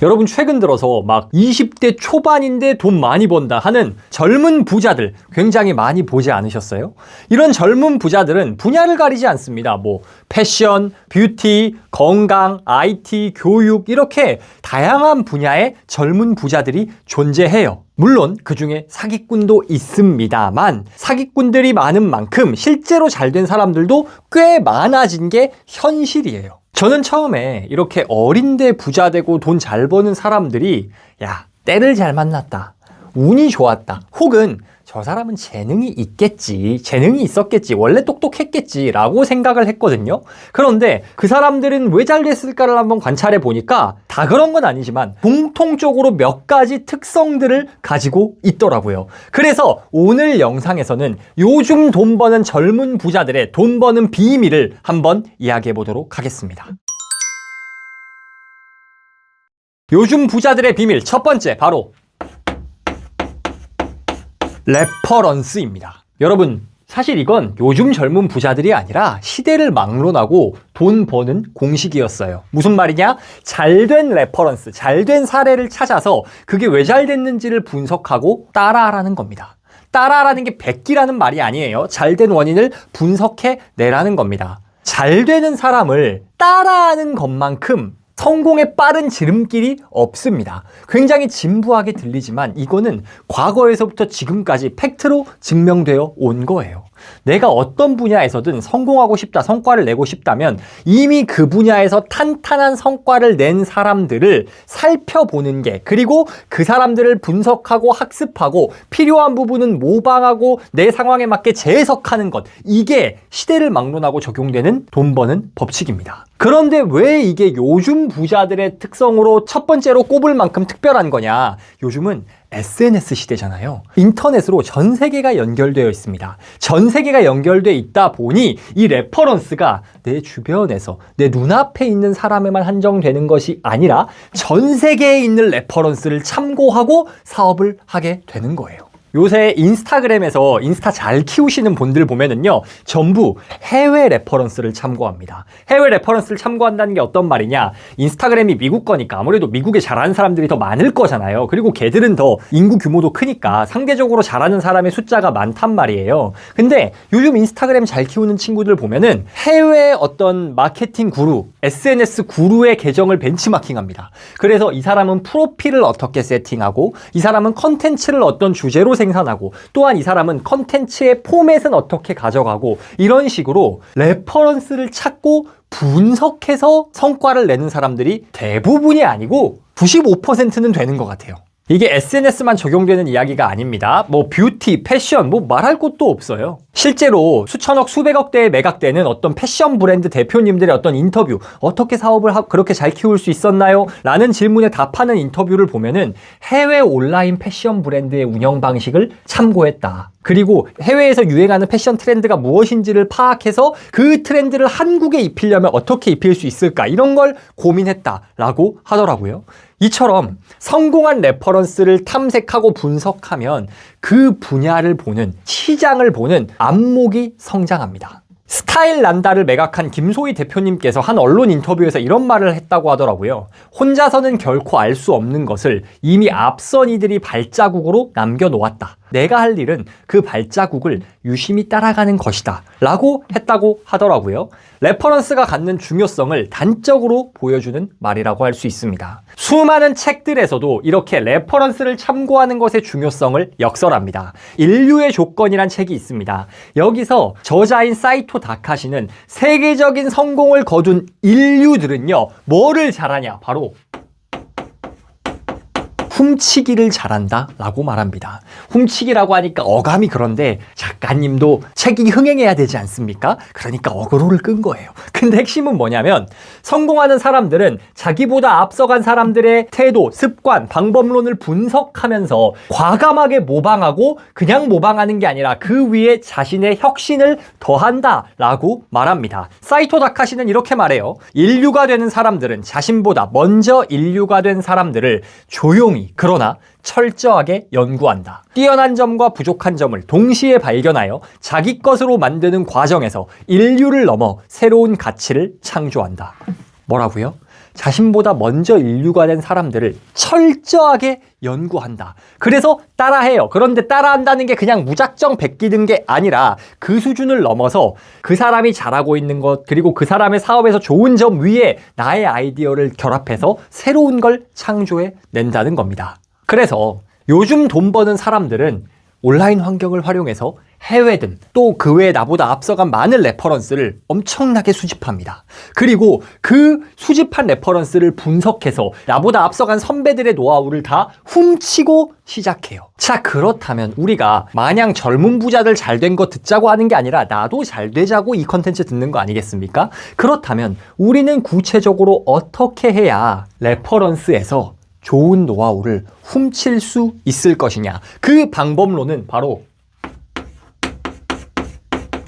여러분 최근 들어서 막 20대 초반인데 돈 많이 번다 하는 젊은 부자들 굉장히 많이 보지 않으셨어요? 이런 젊은 부자들은 분야를 가리지 않습니다. 뭐 패션, 뷰티, 건강, IT, 교육 이렇게 다양한 분야의 젊은 부자들이 존재해요. 물론 그중에 사기꾼도 있습니다만 사기꾼들이 많은 만큼 실제로 잘된 사람들도 꽤 많아진 게 현실이에요. 저는 처음에 이렇게 어린데 부자 되고 돈 잘 버는 사람들이 야, 때를 잘 만났다, 운이 좋았다, 혹은 저 사람은 재능이 있겠지, 재능이 있었겠지, 원래 똑똑했겠지 라고 생각을 했거든요. 그런데 그 사람들은 왜 잘 됐을까를 한번 관찰해 보니까 다 그런 건 아니지만 공통적으로 몇 가지 특성들을 가지고 있더라고요. 그래서 오늘 영상에서는 요즘 돈 버는 젊은 부자들의 돈 버는 비밀을 한번 이야기해 보도록 하겠습니다. 요즘 부자들의 비밀 첫 번째, 바로 레퍼런스입니다. 여러분, 사실 이건 요즘 젊은 부자들이 아니라 시대를 막론하고 돈 버는 공식이었어요. 무슨 말이냐? 잘된 레퍼런스, 잘된 사례를 찾아서 그게 왜 잘 됐는지를 분석하고 따라하라는 겁니다. 따라하라는 게 백기라는 말이 아니에요. 잘된 원인을 분석해 내라는 겁니다. 잘 되는 사람을 따라하는 것만큼 성공의 빠른 지름길이 없습니다. 굉장히 진부하게 들리지만 이거는 과거에서부터 지금까지 팩트로 증명되어 온 거예요. 내가 어떤 분야에서든 성공하고 싶다, 성과를 내고 싶다면 이미 그 분야에서 탄탄한 성과를 낸 사람들을 살펴보는 게, 그리고 그 사람들을 분석하고 학습하고 필요한 부분은 모방하고 내 상황에 맞게 재해석하는 것, 이게 시대를 막론하고 적용되는 돈 버는 법칙입니다. 그런데 왜 이게 요즘 부자들의 특성으로 첫 번째로 꼽을 만큼 특별한 거냐? 요즘은 SNS 시대잖아요. 인터넷으로 전 세계가 연결되어 있습니다. 전 세계가 연결되어 있다 보니 이 레퍼런스가 내 주변에서 내 눈앞에 있는 사람에만 한정되는 것이 아니라 전 세계에 있는 레퍼런스를 참고하고 사업을 하게 되는 거예요. 요새 인스타그램에서 인스타 잘 키우시는 분들 보면은요, 전부 해외 레퍼런스를 참고합니다. 해외 레퍼런스를 참고한다는 게 어떤 말이냐? 인스타그램이 미국 거니까 아무래도 미국에 잘하는 사람들이 더 많을 거잖아요. 그리고 걔들은 더 인구 규모도 크니까 상대적으로 잘하는 사람의 숫자가 많단 말이에요. 근데 요즘 인스타그램 잘 키우는 친구들 보면은 해외 어떤 마케팅 구루, SNS 구루의 계정을 벤치마킹합니다. 그래서 이 사람은 프로필을 어떻게 세팅하고, 이 사람은 컨텐츠를 어떤 주제로 생산하고, 또한 이 사람은 컨텐츠의 포맷은 어떻게 가져가고, 이런 식으로 레퍼런스를 찾고 분석해서 성과를 내는 사람들이 대부분이 아니고 95%는 되는 것 같아요. 이게 SNS만 적용되는 이야기가 아닙니다. 뭐 뷰티, 패션, 뭐 말할 것도 없어요. 실제로 수천억, 수백억 대에 매각되는 어떤 패션 브랜드 대표님들의 어떤 인터뷰, 어떻게 사업을 그렇게 잘 키울 수 있었나요? 라는 질문에 답하는 인터뷰를 보면은 해외 온라인 패션 브랜드의 운영 방식을 참고했다. 그리고 해외에서 유행하는 패션 트렌드가 무엇인지를 파악해서 그 트렌드를 한국에 입히려면 어떻게 입힐 수 있을까, 이런 걸 고민했다라고 하더라고요. 이처럼 성공한 레퍼런스를 탐색하고 분석하면 그 분야를 보는, 시장을 보는 안목이 성장합니다. 스타일란다를 매각한 김소희 대표님께서 한 언론 인터뷰에서 이런 말을 했다고 하더라고요. 혼자서는 결코 알 수 없는 것을 이미 앞선 이들이 발자국으로 남겨놓았다. 내가 할 일은 그 발자국을 유심히 따라가는 것이다 라고 했다고 하더라고요. 레퍼런스가 갖는 중요성을 단적으로 보여주는 말이라고 할 수 있습니다. 수많은 책들에서도 이렇게 레퍼런스를 참고하는 것의 중요성을 역설합니다. 인류의 조건이란 책이 있습니다. 여기서 저자인 사이토 다카시는 세계적인 성공을 거둔 인류들은요, 뭐를 잘하냐? 바로 훔치기를 잘한다 라고 말합니다. 훔치기라고 하니까 어감이 그런데 작가님도 책이 흥행해야 되지 않습니까? 그러니까 어그로를 끈 거예요. 근데 핵심은 뭐냐면, 성공하는 사람들은 자기보다 앞서간 사람들의 태도, 습관, 방법론을 분석하면서 과감하게 모방하고, 그냥 모방하는 게 아니라 그 위에 자신의 혁신을 더한다 라고 말합니다. 사이토 다카시는 이렇게 말해요. 인류가 되는 사람들은 자신보다 먼저 인류가 된 사람들을 조용히 그러나 철저하게 연구한다. 뛰어난 점과 부족한 점을 동시에 발견하여 자기 것으로 만드는 과정에서 인류를 넘어 새로운 가치를 창조한다. 뭐라고요? 자신보다 먼저 인류가 된 사람들을 철저하게 연구한다. 그래서 따라해요. 그런데 따라한다는 게 그냥 무작정 베끼는 게 아니라 그 수준을 넘어서 그 사람이 잘하고 있는 것, 그리고 그 사람의 사업에서 좋은 점 위에 나의 아이디어를 결합해서 새로운 걸 창조해 낸다는 겁니다. 그래서 요즘 돈 버는 사람들은 온라인 환경을 활용해서 해외든 또 그 외에 나보다 앞서간 많은 레퍼런스를 엄청나게 수집합니다. 그리고 그 수집한 레퍼런스를 분석해서 나보다 앞서간 선배들의 노하우를 다 훔치고 시작해요. 자, 그렇다면 우리가 마냥 젊은 부자들 잘 된 거 듣자고 하는 게 아니라 나도 잘 되자고 이 컨텐츠 듣는 거 아니겠습니까? 그렇다면 우리는 구체적으로 어떻게 해야 레퍼런스에서 좋은 노하우를 훔칠 수 있을 것이냐? 그 방법론은 바로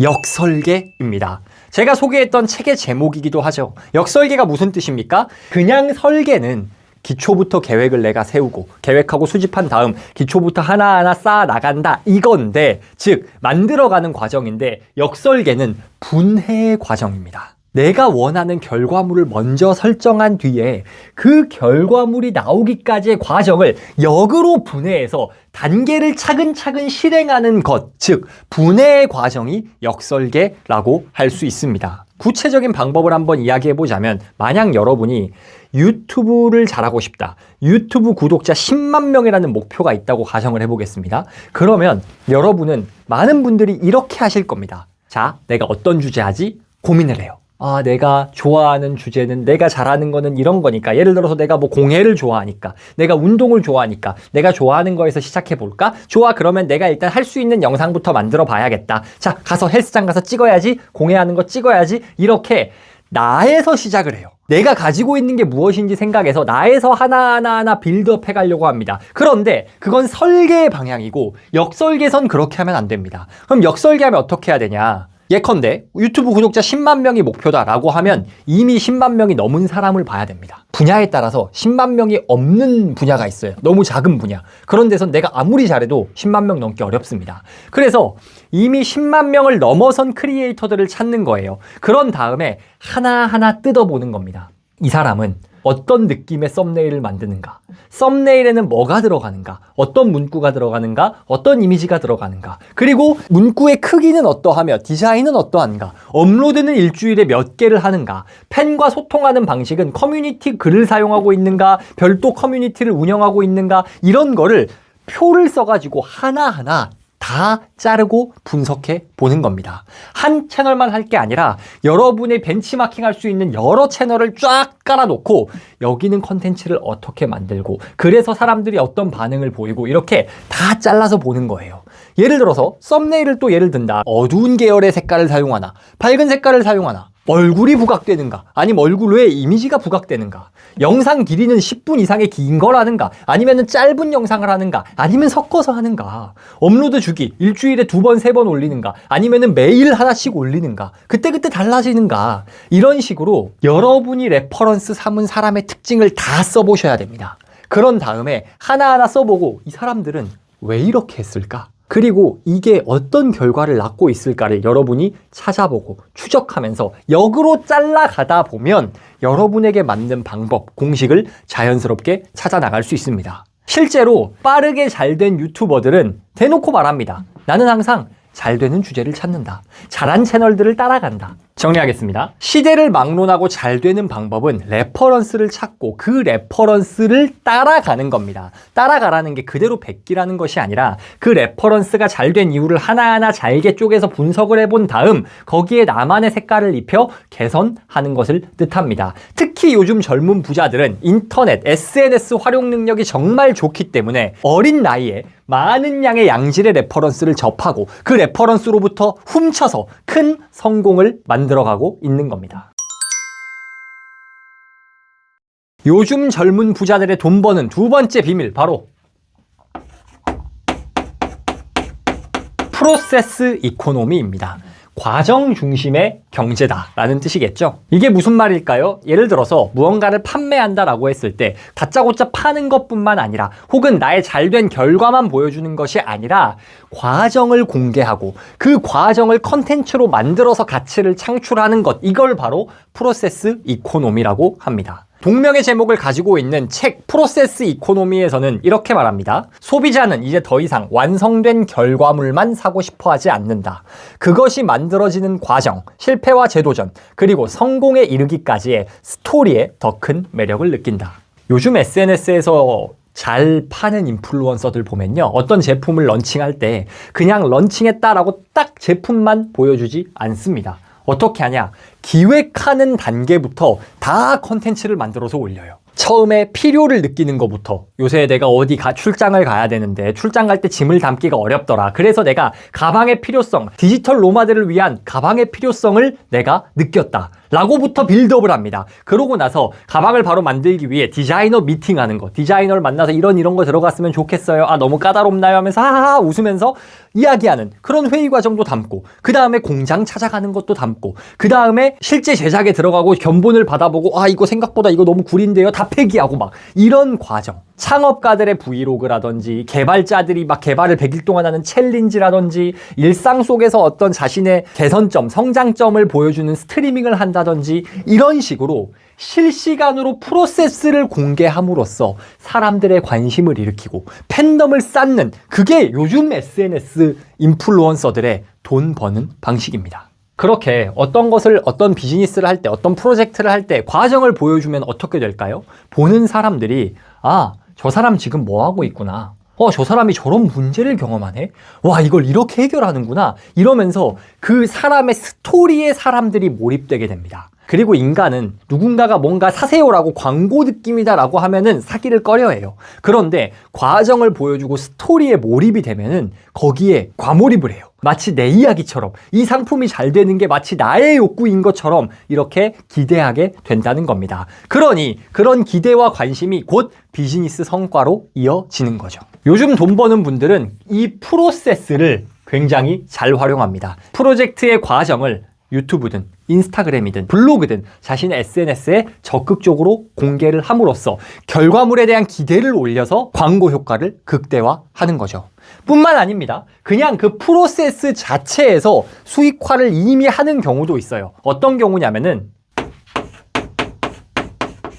역설계입니다. 제가 소개했던 책의 제목이기도 하죠. 역설계가 무슨 뜻입니까? 그냥 설계는 기초부터 계획을 내가 세우고 계획하고 수집한 다음 기초부터 하나하나 쌓아 나간다 이건데, 즉 만들어가는 과정인데, 역설계는 분해의 과정입니다. 내가 원하는 결과물을 먼저 설정한 뒤에 그 결과물이 나오기까지의 과정을 역으로 분해해서 단계를 차근차근 실행하는 것, 즉 분해의 과정이 역설계라고 할 수 있습니다. 구체적인 방법을 한번 이야기해보자면, 만약 여러분이 유튜브를 잘하고 싶다, 유튜브 구독자 10만 명이라는 목표가 있다고 가정을 해보겠습니다. 그러면 여러분은, 많은 분들이 이렇게 하실 겁니다. 자, 내가 어떤 주제 하지? 고민을 해요. 아, 내가 좋아하는 주제는, 내가 잘하는 거는 이런 거니까, 예를 들어서 내가 뭐 공예를 좋아하니까, 내가 운동을 좋아하니까 내가 좋아하는 거에서 시작해 볼까? 좋아, 그러면 내가 일단 할 수 있는 영상부터 만들어 봐야겠다. 자, 가서 헬스장 가서 찍어야지, 공예하는 거 찍어야지. 이렇게 나에서 시작을 해요. 내가 가지고 있는 게 무엇인지 생각해서 나에서 하나하나 빌드업 해가려고 합니다. 그런데 그건 설계의 방향이고, 역설계선 그렇게 하면 안 됩니다. 그럼 역설계하면 어떻게 해야 되냐? 예컨대 유튜브 구독자 10만 명이 목표다라고 하면 이미 10만 명이 넘은 사람을 봐야 됩니다. 분야에 따라서 10만 명이 없는 분야가 있어요. 너무 작은 분야. 그런 데선 내가 아무리 잘해도 10만 명 넘기 어렵습니다. 그래서 이미 10만 명을 넘어선 크리에이터들을 찾는 거예요. 그런 다음에 하나하나 뜯어보는 겁니다. 이 사람은 어떤 느낌의 썸네일을 만드는가? 썸네일에는 뭐가 들어가는가? 어떤 문구가 들어가는가? 어떤 이미지가 들어가는가? 그리고 문구의 크기는 어떠하며 디자인은 어떠한가? 업로드는 일주일에 몇 개를 하는가? 팬과 소통하는 방식은 커뮤니티 글을 사용하고 있는가? 별도 커뮤니티를 운영하고 있는가? 이런 거를 표를 써가지고 하나하나 다 자르고 분석해 보는 겁니다. 한 채널만 할 게 아니라 여러분의 벤치마킹 할 수 있는 여러 채널을 쫙 깔아놓고 여기는 컨텐츠를 어떻게 만들고, 그래서 사람들이 어떤 반응을 보이고, 이렇게 다 잘라서 보는 거예요. 예를 들어서 썸네일을 또 예를 든다. 어두운 계열의 색깔을 사용하나, 밝은 색깔을 사용하나, 얼굴이 부각되는가, 아니면 얼굴 외에 이미지가 부각되는가, 영상 길이는 10분 이상의 긴 걸 하는가, 아니면 짧은 영상을 하는가, 아니면 섞어서 하는가, 업로드 주기 일주일에 2번, 3번 올리는가, 아니면 매일 하나씩 올리는가, 그때그때 달라지는가. 이런 식으로 여러분이 레퍼런스 삼은 사람의 특징을 다 써보셔야 됩니다. 그런 다음에 하나하나 써보고, 이 사람들은 왜 이렇게 했을까? 그리고 이게 어떤 결과를 낳고 있을까를 여러분이 찾아보고 추적하면서 역으로 잘라가다 보면 여러분에게 맞는 방법, 공식을 자연스럽게 찾아 나갈 수 있습니다. 실제로 빠르게 잘된 유튜버들은 대놓고 말합니다. 나는 항상 잘 되는 주제를 찾는다. 잘한 채널들을 따라간다. 정리하겠습니다. 시대를 막론하고 잘 되는 방법은 레퍼런스를 찾고 그 레퍼런스를 따라가는 겁니다. 따라가라는 게 그대로 베끼라는 것이 아니라 그 레퍼런스가 잘 된 이유를 하나하나 잘게 쪼개서 분석을 해본 다음 거기에 나만의 색깔을 입혀 개선하는 것을 뜻합니다. 특히 요즘 젊은 부자들은 인터넷, SNS 활용 능력이 정말 좋기 때문에 어린 나이에 많은 양의 양질의 레퍼런스를 접하고 그 레퍼런스로부터 훔쳐서 큰 성공을 만들어가고 있는 겁니다. 요즘 젊은 부자들의 돈 버는 두 번째 비밀, 바로 프로세스 이코노미입니다. 과정 중심의 경제다라는 뜻이겠죠. 이게 무슨 말일까요? 예를 들어서 무언가를 판매한다라고 했을 때 다짜고짜 파는 것뿐만 아니라, 혹은 나의 잘된 결과만 보여주는 것이 아니라 과정을 공개하고 그 과정을 컨텐츠로 만들어서 가치를 창출하는 것, 이걸 바로 프로세스 이코노미라고 합니다. 동명의 제목을 가지고 있는 책 프로세스 이코노미에서는 이렇게 말합니다. 소비자는 이제 더 이상 완성된 결과물만 사고 싶어 하지 않는다. 그것이 만들어지는 과정, 실패와 재도전, 그리고 성공에 이르기까지의 스토리에 더 큰 매력을 느낀다. 요즘 SNS에서 잘 파는 인플루언서들 보면요. 어떤 제품을 런칭할 때 그냥 런칭했다라고 딱 제품만 보여주지 않습니다. 어떻게 하냐? 기획하는 단계부터 다 컨텐츠를 만들어서 올려요. 처음에 필요를 느끼는 것부터 요새 내가 어디 출장을 가야 되는데 출장 갈 때 짐을 담기가 어렵더라. 그래서 내가 가방의 필요성, 디지털 노마드를 위한 가방의 필요성을 내가 느꼈다. 라고부터 빌드업을 합니다. 그러고 나서 가방을 바로 만들기 위해 디자이너 미팅하는 거, 디자이너를 만나서 이런 거 들어갔으면 좋겠어요. 아, 너무 까다롭나요? 하면서 하하하 웃으면서 이야기하는 그런 회의 과정도 담고, 그 다음에 공장 찾아가는 것도 담고, 그 다음에 실제 제작에 들어가고 견본을 받아보고, 아, 이거 생각보다 이거 너무 구린데요? 다 폐기하고 막 이런 과정. 창업가들의 브이로그라든지 개발자들이 막 개발을 100일 동안 하는 챌린지라든지 일상 속에서 어떤 자신의 개선점, 성장점을 보여주는 스트리밍을 한다든지 이런 식으로 실시간으로 프로세스를 공개함으로써 사람들의 관심을 일으키고 팬덤을 쌓는, 그게 요즘 SNS 인플루언서들의 돈 버는 방식입니다. 그렇게 어떤 것을, 어떤 비즈니스를 할 때, 어떤 프로젝트를 할 때 과정을 보여주면 어떻게 될까요? 보는 사람들이 아, 저 사람 지금 뭐 하고 있구나. 저 사람이 저런 문제를 경험하네? 와, 이걸 이렇게 해결하는구나. 이러면서 그 사람의 스토리에 사람들이 몰입되게 됩니다. 그리고 인간은 누군가가 뭔가 사세요라고 광고 느낌이다라고 하면은 사기를 꺼려해요. 그런데 과정을 보여주고 스토리에 몰입이 되면은 거기에 과몰입을 해요. 마치 내 이야기처럼, 이 상품이 잘 되는 게 마치 나의 욕구인 것처럼 이렇게 기대하게 된다는 겁니다. 그러니 그런 기대와 관심이 곧 비즈니스 성과로 이어지는 거죠. 요즘 돈 버는 분들은 이 프로세스를 굉장히 잘 활용합니다. 프로젝트의 과정을 유튜브든 인스타그램이든 블로그든 자신의 SNS에 적극적으로 공개를 함으로써 결과물에 대한 기대를 올려서 광고 효과를 극대화하는 거죠. 뿐만 아닙니다. 그냥 그 프로세스 자체에서 수익화를 이미 하는 경우도 있어요. 어떤 경우냐면은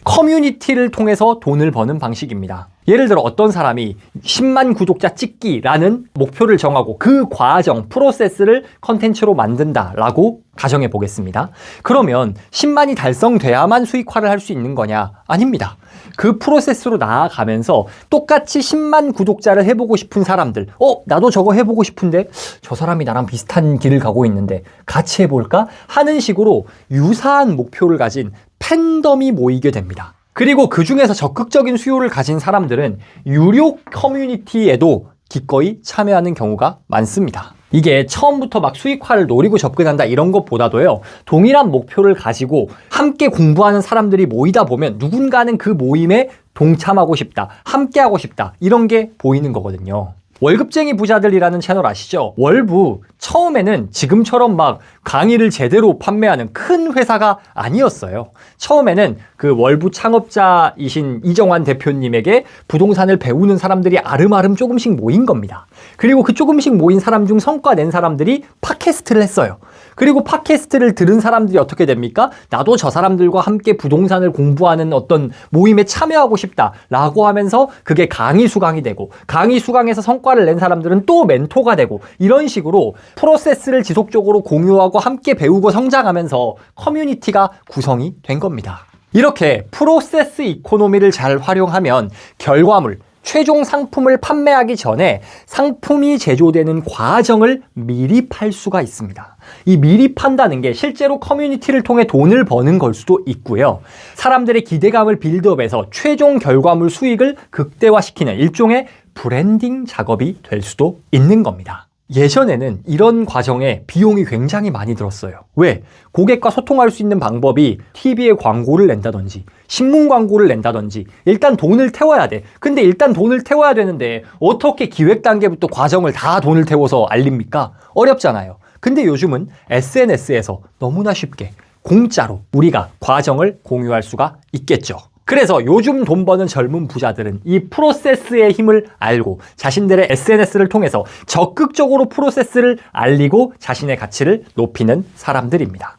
커뮤니티를 통해서 돈을 버는 방식입니다. 예를 들어 어떤 사람이 10만 구독자 찍기라는 목표를 정하고 그 과정, 프로세스를 컨텐츠로 만든다라고 가정해 보겠습니다. 그러면 10만이 달성돼야만 수익화를 할 수 있는 거냐? 아닙니다. 그 프로세스로 나아가면서 똑같이 10만 구독자를 해보고 싶은 사람들, 나도 저거 해보고 싶은데 저 사람이 나랑 비슷한 길을 가고 있는데 같이 해볼까? 하는 식으로 유사한 목표를 가진 팬덤이 모이게 됩니다. 그리고 그 중에서 적극적인 수요를 가진 사람들은 유료 커뮤니티에도 기꺼이 참여하는 경우가 많습니다. 이게 처음부터 막 수익화를 노리고 접근한다 이런 것보다도요, 동일한 목표를 가지고 함께 공부하는 사람들이 모이다 보면 누군가는 그 모임에 동참하고 싶다, 함께 하고 싶다, 이런 게 보이는 거거든요. 월급쟁이 부자들이라는 채널 아시죠? 월부 처음에는 지금처럼 막 강의를 제대로 판매하는 큰 회사가 아니었어요. 처음에는 그 월부 창업자이신 이정환 대표님에게 부동산을 배우는 사람들이 아름아름 조금씩 모인 겁니다. 그리고 그 조금씩 모인 사람 중 성과 낸 사람들이 팟캐스트를 했어요. 그리고 팟캐스트를 들은 사람들이 어떻게 됩니까? 나도 저 사람들과 함께 부동산을 공부하는 어떤 모임에 참여하고 싶다라고 하면서 그게 강의 수강이 되고, 강의 수강에서 성과를 낸 사람들은 또 멘토가 되고, 이런 식으로 프로세스를 지속적으로 공유하고 함께 배우고 성장하면서 커뮤니티가 구성이 된 겁니다. 이렇게 프로세스 이코노미를 잘 활용하면 결과물, 최종 상품을 판매하기 전에 상품이 제조되는 과정을 미리 팔 수가 있습니다. 이 미리 판다는 게 실제로 커뮤니티를 통해 돈을 버는 걸 수도 있고요. 사람들의 기대감을 빌드업해서 최종 결과물 수익을 극대화시키는 일종의 브랜딩 작업이 될 수도 있는 겁니다. 예전에는 이런 과정에 비용이 굉장히 많이 들었어요. 왜? 고객과 소통할 수 있는 방법이 TV에 광고를 낸다든지 신문 광고를 낸다든지 일단 돈을 태워야 돼. 근데 일단 돈을 태워야 되는데 어떻게 기획 단계부터 과정을 다 돈을 태워서 알립니까? 어렵잖아요. 근데 요즘은 SNS에서 너무나 쉽게 공짜로 우리가 과정을 공유할 수가 있겠죠. 그래서 요즘 돈 버는 젊은 부자들은 이 프로세스의 힘을 알고 자신들의 SNS를 통해서 적극적으로 프로세스를 알리고 자신의 가치를 높이는 사람들입니다.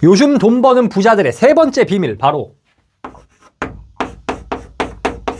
요즘 돈 버는 부자들의 세 번째 비밀, 바로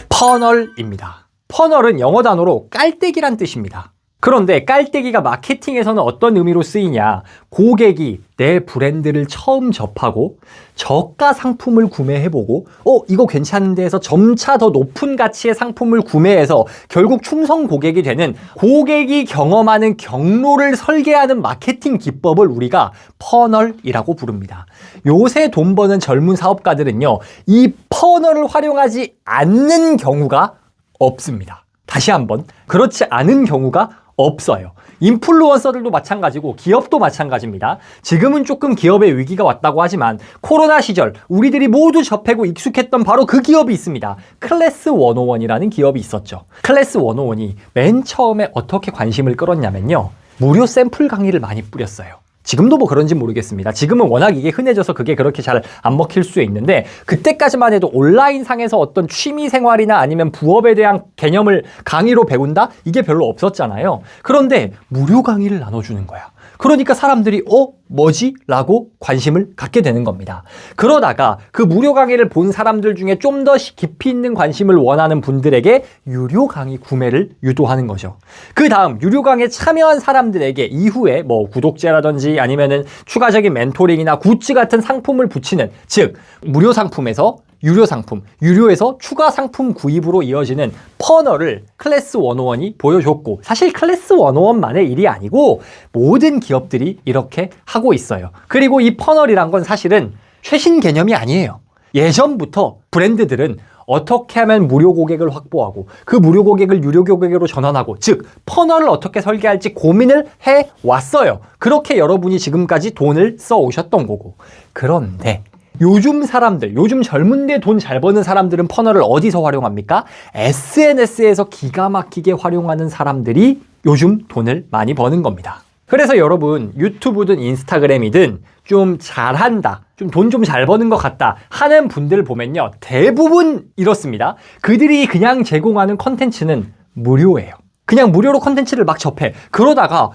퍼널입니다. 퍼널은 영어 단어로 깔때기란 뜻입니다. 그런데 깔때기가 마케팅에서는 어떤 의미로 쓰이냐? 고객이 내 브랜드를 처음 접하고 저가 상품을 구매해보고 이거 괜찮은데 해서 점차 더 높은 가치의 상품을 구매해서 결국 충성 고객이 되는, 고객이 경험하는 경로를 설계하는 마케팅 기법을 우리가 퍼널이라고 부릅니다. 요새 돈 버는 젊은 사업가들은요, 이 퍼널을 활용하지 않는 경우가 없습니다. 다시 한번, 그렇지 않은 경우가 없어요. 인플루언서들도 마찬가지고 기업도 마찬가지입니다. 지금은 조금 기업의 위기가 왔다고 하지만 코로나 시절 우리들이 모두 접하고 익숙했던 바로 그 기업이 있습니다. 클래스 101이라는 기업이 있었죠. 클래스 101이 맨 처음에 어떻게 관심을 끌었냐면요, 무료 샘플 강의를 많이 뿌렸어요. 지금도 뭐 그런지 모르겠습니다. 지금은 워낙 이게 흔해져서 그게 그렇게 잘 안 먹힐 수 있는데, 그때까지만 해도 온라인 상에서 어떤 취미 생활이나 아니면 부업에 대한 개념을 강의로 배운다? 이게 별로 없었잖아요. 그런데 무료 강의를 나눠주는 거야. 그러니까 사람들이 뭐지? 라고 관심을 갖게 되는 겁니다. 그러다가 그 무료 강의를 본 사람들 중에 좀 더 깊이 있는 관심을 원하는 분들에게 유료 강의 구매를 유도하는 거죠. 그 다음 유료 강의에 참여한 사람들에게 이후에 뭐 구독제라든지 아니면은 추가적인 멘토링이나 굿즈 같은 상품을 붙이는, 즉 무료 상품에서 유료 상품, 유료에서 추가 상품 구입으로 이어지는 퍼널을 클래스 101이 보여줬고, 사실 클래스 101만의 일이 아니고 모든 기업들이 이렇게 하고 있어요. 그리고 이 퍼널이란 건 사실은 최신 개념이 아니에요. 예전부터 브랜드들은 어떻게 하면 무료 고객을 확보하고 그 무료 고객을 유료 고객으로 전환하고, 즉 퍼널을 어떻게 설계할지 고민을 해왔어요. 그렇게 여러분이 지금까지 돈을 써오셨던 거고. 그런데 요즘 사람들, 요즘 젊은데 돈 잘 버는 사람들은 퍼널을 어디서 활용합니까? SNS에서 기가 막히게 활용하는 사람들이 요즘 돈을 많이 버는 겁니다. 그래서 여러분, 유튜브든 인스타그램이든 좀 잘한다, 좀 돈 좀 잘 버는 것 같다 하는 분들 보면요, 대부분 이렇습니다. 그들이 그냥 제공하는 컨텐츠는 무료예요. 그냥 무료로 컨텐츠를 막 접해. 그러다가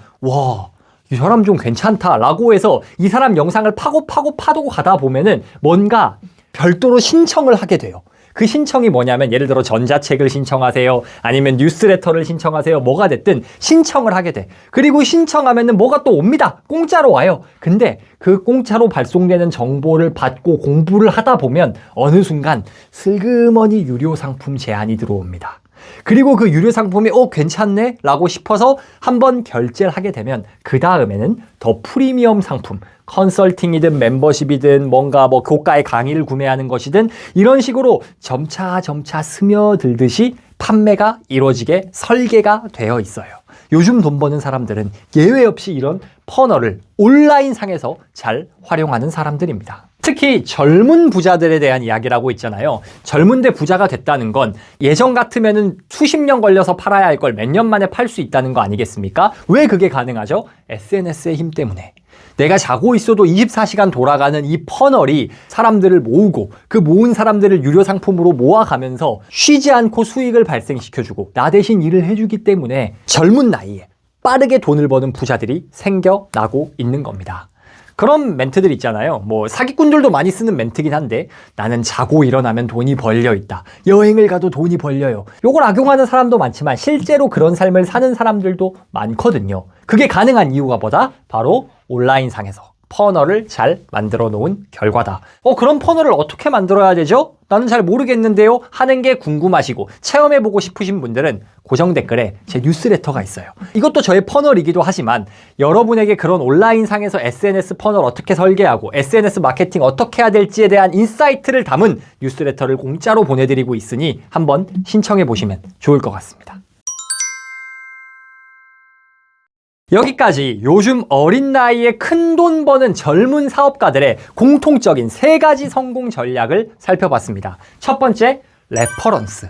이 사람 좀 괜찮다 라고 해서 이 사람 영상을 파고 가다 보면은 뭔가 별도로 신청을 하게 돼요. 그 신청이 뭐냐면, 예를 들어 전자책을 신청하세요, 아니면 뉴스레터를 신청하세요, 뭐가 됐든 신청을 하게 돼. 그리고 신청하면은 뭐가 또 옵니다. 공짜로 와요. 근데 그 공짜로 발송되는 정보를 받고 공부를 하다 보면 어느 순간 슬그머니 유료 상품 제안이 들어옵니다. 그리고 그 유료 상품이 괜찮네 라고 싶어서 한번 결제를 하게 되면 그 다음에는 더 프리미엄 상품, 컨설팅이든 멤버십이든 뭔가 뭐 고가의 강의를 구매하는 것이든 이런 식으로 점차 스며들듯이 판매가 이루어지게 설계가 되어 있어요. 요즘 돈 버는 사람들은 예외 없이 이런 퍼널을 온라인 상에서 잘 활용하는 사람들입니다. 특히 젊은 부자들에 대한 이야기라고 있잖아요. 젊은데 부자가 됐다는 건 예전 같으면은 수십 년 걸려서 팔아야 할 걸 몇 년 만에 팔 수 있다는 거 아니겠습니까? 왜 그게 가능하죠? SNS의 힘 때문에. 내가 자고 있어도 24시간 돌아가는 이 퍼널이 사람들을 모으고 그 모은 사람들을 유료 상품으로 모아가면서 쉬지 않고 수익을 발생시켜주고 나 대신 일을 해주기 때문에 젊은 나이에 빠르게 돈을 버는 부자들이 생겨나고 있는 겁니다. 그런 멘트들 있잖아요. 뭐 사기꾼들도 많이 쓰는 멘트긴 한데, 나는 자고 일어나면 돈이 벌려 있다, 여행을 가도 돈이 벌려요. 요걸 악용하는 사람도 많지만 실제로 그런 삶을 사는 사람들도 많거든요. 그게 가능한 이유가 뭐다? 바로 온라인상에서 퍼널을 잘 만들어 놓은 결과다. 그런 퍼널을 어떻게 만들어야 되죠? 나는 잘 모르겠는데요 하는 게 궁금하시고 체험해보고 싶으신 분들은 고정 댓글에 제 뉴스레터가 있어요. 이것도 저의 퍼널이기도 하지만 여러분에게 그런 온라인상에서 SNS 퍼널 어떻게 설계하고 SNS 마케팅 어떻게 해야 될지에 대한 인사이트를 담은 뉴스레터를 공짜로 보내드리고 있으니 한번 신청해보시면 좋을 것 같습니다. 여기까지 요즘 어린 나이에 큰 돈 버는 젊은 사업가들의 공통적인 3가지 성공 전략을 살펴봤습니다. 첫 번째, 레퍼런스.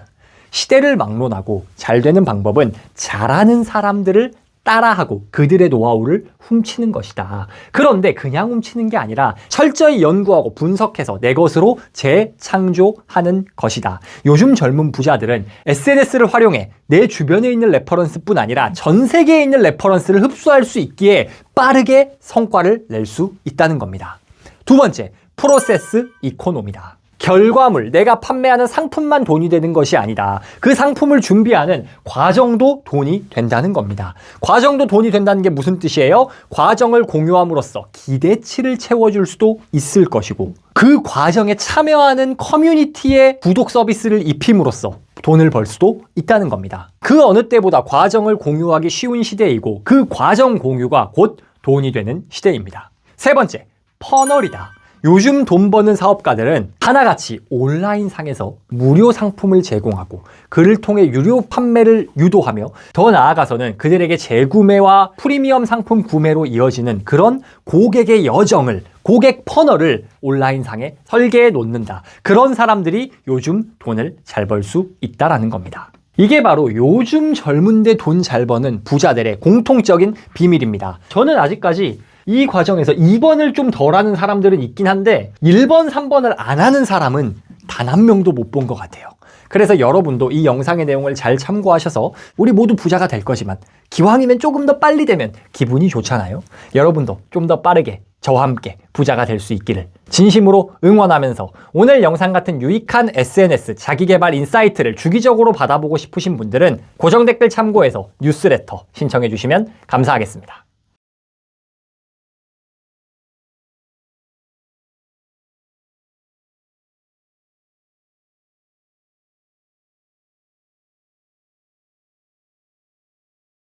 시대를 막론하고 잘 되는 방법은 잘하는 사람들을 따라하고 그들의 노하우를 훔치는 것이다. 그런데 그냥 훔치는 게 아니라 철저히 연구하고 분석해서 내 것으로 재창조하는 것이다. 요즘 젊은 부자들은 SNS를 활용해 내 주변에 있는 레퍼런스뿐 아니라 전 세계에 있는 레퍼런스를 흡수할 수 있기에 빠르게 성과를 낼 수 있다는 겁니다. 두 번째, 프로세스 이코노미다. 결과물, 내가 판매하는 상품만 돈이 되는 것이 아니다. 그 상품을 준비하는 과정도 돈이 된다는 겁니다. 과정도 돈이 된다는 게 무슨 뜻이에요? 과정을 공유함으로써 기대치를 채워줄 수도 있을 것이고, 그 과정에 참여하는 커뮤니티에 구독 서비스를 입힘으로써 돈을 벌 수도 있다는 겁니다. 그 어느 때보다 과정을 공유하기 쉬운 시대이고, 그 과정 공유가 곧 돈이 되는 시대입니다. 세 번째, 퍼널이다. 요즘 돈 버는 사업가들은 하나같이 온라인상에서 무료 상품을 제공하고 그를 통해 유료 판매를 유도하며, 더 나아가서는 그들에게 재구매와 프리미엄 상품 구매로 이어지는 그런 고객의 여정을, 고객 퍼널을 온라인상에 설계해 놓는다. 그런 사람들이 요즘 돈을 잘 벌 수 있다라는 겁니다. 이게 바로 요즘 젊은데 돈 잘 버는 부자들의 공통적인 비밀입니다. 저는 아직까지 이 과정에서 2번을 좀 덜 하는 사람들은 있긴 한데 1번, 3번을 안 하는 사람은 단 한 명도 못 본 것 같아요. 그래서 여러분도 이 영상의 내용을 잘 참고하셔서 우리 모두 부자가 될 거지만 기왕이면 조금 더 빨리 되면 기분이 좋잖아요. 여러분도 좀 더 빠르게 저와 함께 부자가 될 수 있기를 진심으로 응원하면서, 오늘 영상 같은 유익한 SNS 자기계발 인사이트를 주기적으로 받아보고 싶으신 분들은 고정 댓글 참고해서 뉴스레터 신청해 주시면 감사하겠습니다.